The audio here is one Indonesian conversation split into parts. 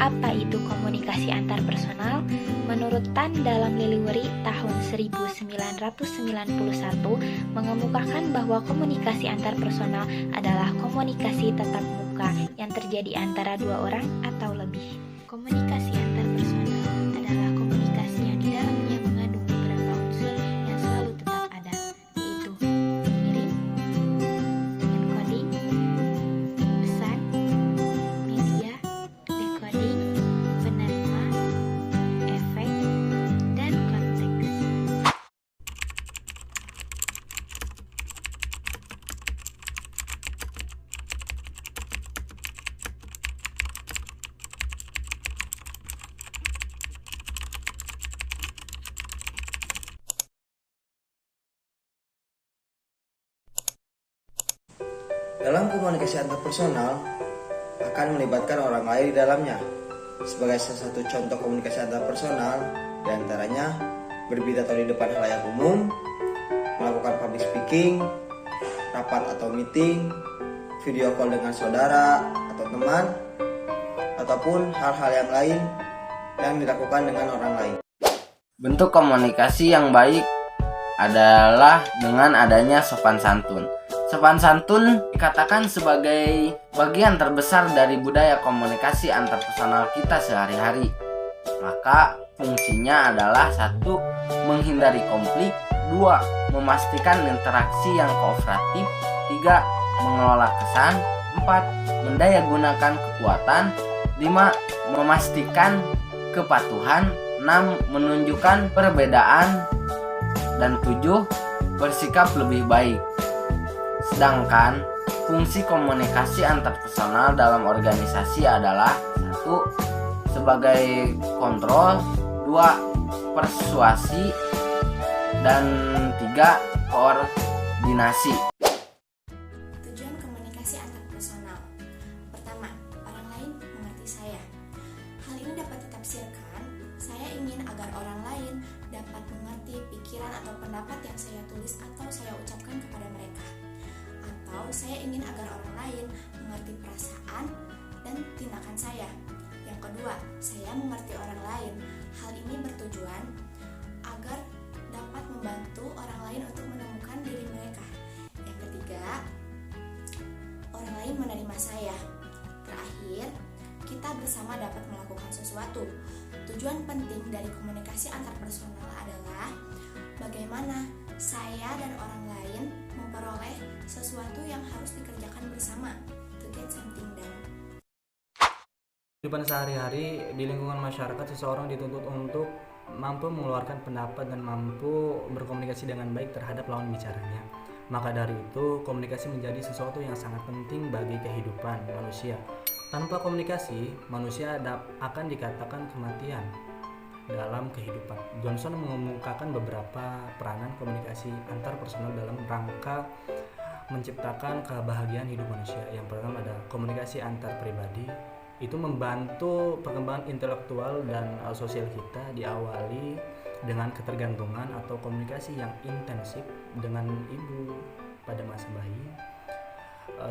Apa itu komunikasi antarpersonal? Menurut Tan dalam Liliweri tahun 1991 mengemukakan bahwa komunikasi antarpersonal adalah komunikasi tatap muka yang terjadi antara dua orang atau lebih. Komunikasi antarpersonal adalah komunikasi yang di dalamnya mengandung beberapa unsur yang selalu tetap ada, yaitu mengirim, encoding, pesan, media, decoding, penerima, efek, dan konteks. Dalam komunikasi antarpersonal akan melibatkan orang lain di dalamnya. Sebagai salah satu contoh komunikasi antarpersonal, diantaranya berbicara di depan khalayak umum, melakukan public speaking, rapat atau meeting, video call dengan saudara atau teman, ataupun hal-hal yang lain yang dilakukan dengan orang lain. Bentuk komunikasi yang baik adalah dengan adanya sopan santun. Sopan santun dikatakan sebagai bagian terbesar dari budaya komunikasi antarpersonal kita sehari-hari. Maka fungsinya adalah 1. Menghindari konflik, 2. Memastikan interaksi yang kooperatif, 3. Mengelola kesan, 4. Mendayagunakan kekuatan, 5. Memastikan kepatuhan, 6. Menunjukkan perbedaan, dan 7. Bersikap lebih baik. Sedangkan fungsi komunikasi antarpersonal dalam organisasi adalah 1. Sebagai kontrol, 2. Persuasi, dan 3. Koordinasi. Tujuan komunikasi antarpersonal. Pertama, orang lain mengerti saya. Hal ini dapat ditafsirkan, saya ingin agar orang lain dapat mengerti pikiran atau pendapat yang saya tulis atau saya ucapkan kepada mereka. Atau saya ingin agar orang lain mengerti perasaan dan tindakan saya. Yang kedua, saya mengerti orang lain. Hal ini bertujuan agar dapat membantu orang lain untuk menemukan diri mereka. Yang ketiga, orang lain menerima saya. Terakhir, kita bersama dapat melakukan sesuatu. Tujuan penting dari komunikasi antarpersonal adalah bagaimana saya dan orang lain memperoleh sesuatu yang harus dikerjakan bersama, to get something done. Kehidupan sehari-hari di lingkungan masyarakat, seseorang dituntut untuk mampu mengeluarkan pendapat dan mampu berkomunikasi dengan baik terhadap lawan bicaranya. Maka dari itu, komunikasi menjadi sesuatu yang sangat penting bagi kehidupan manusia. Tanpa komunikasi, manusia akan dikatakan kematian dalam kehidupan. Johnson mengemukakan beberapa peranan komunikasi antarpersonal dalam rangka menciptakan kebahagiaan hidup manusia. Yang pertama ada komunikasi antar pribadi. Itu membantu perkembangan intelektual dan sosial kita, diawali dengan ketergantungan atau komunikasi yang intensif dengan ibu pada masa bayi.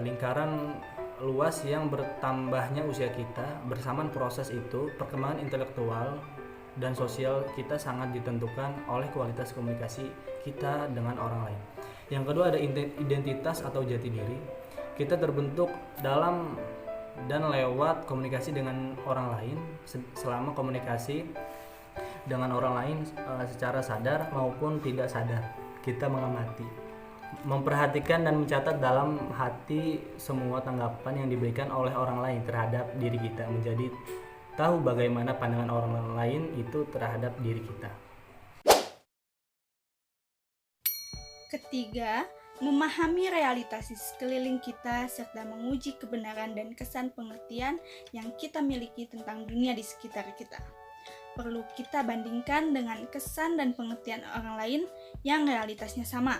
Lingkaran luas yang bertambahnya usia kita, bersamaan proses itu, perkembangan intelektual dan sosial kita sangat ditentukan oleh kualitas komunikasi kita dengan orang lain. Yang kedua ada identitas atau jati diri. Kita terbentuk dalam dan lewat komunikasi dengan orang lain. Selama komunikasi dengan orang lain secara sadar maupun tidak sadar, kita mengamati, memperhatikan dan mencatat dalam hati semua tanggapan yang diberikan oleh orang lain terhadap diri kita, menjadi tahu bagaimana pandangan orang lain itu terhadap diri kita. Ketiga, memahami realitas di sekeliling kita serta menguji kebenaran dan kesan pengertian yang kita miliki tentang dunia di sekitar kita. Perlu kita bandingkan dengan kesan dan pengertian orang lain yang realitasnya sama.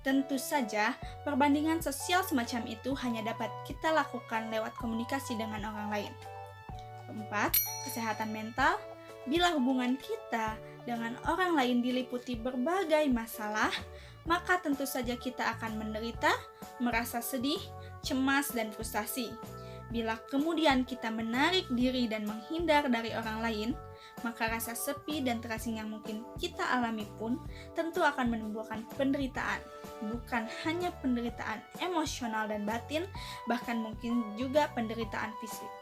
Tentu saja, perbandingan sosial semacam itu hanya dapat kita lakukan lewat komunikasi dengan orang lain. Keempat, kesehatan mental. Bila hubungan kita dengan orang lain diliputi berbagai masalah, maka tentu saja kita akan menderita, merasa sedih, cemas, dan frustasi. Bila kemudian kita menarik diri dan menghindar dari orang lain, maka rasa sepi dan terasing yang mungkin kita alami pun tentu akan menimbulkan penderitaan. Bukan hanya penderitaan emosional dan batin, bahkan mungkin juga penderitaan fisik.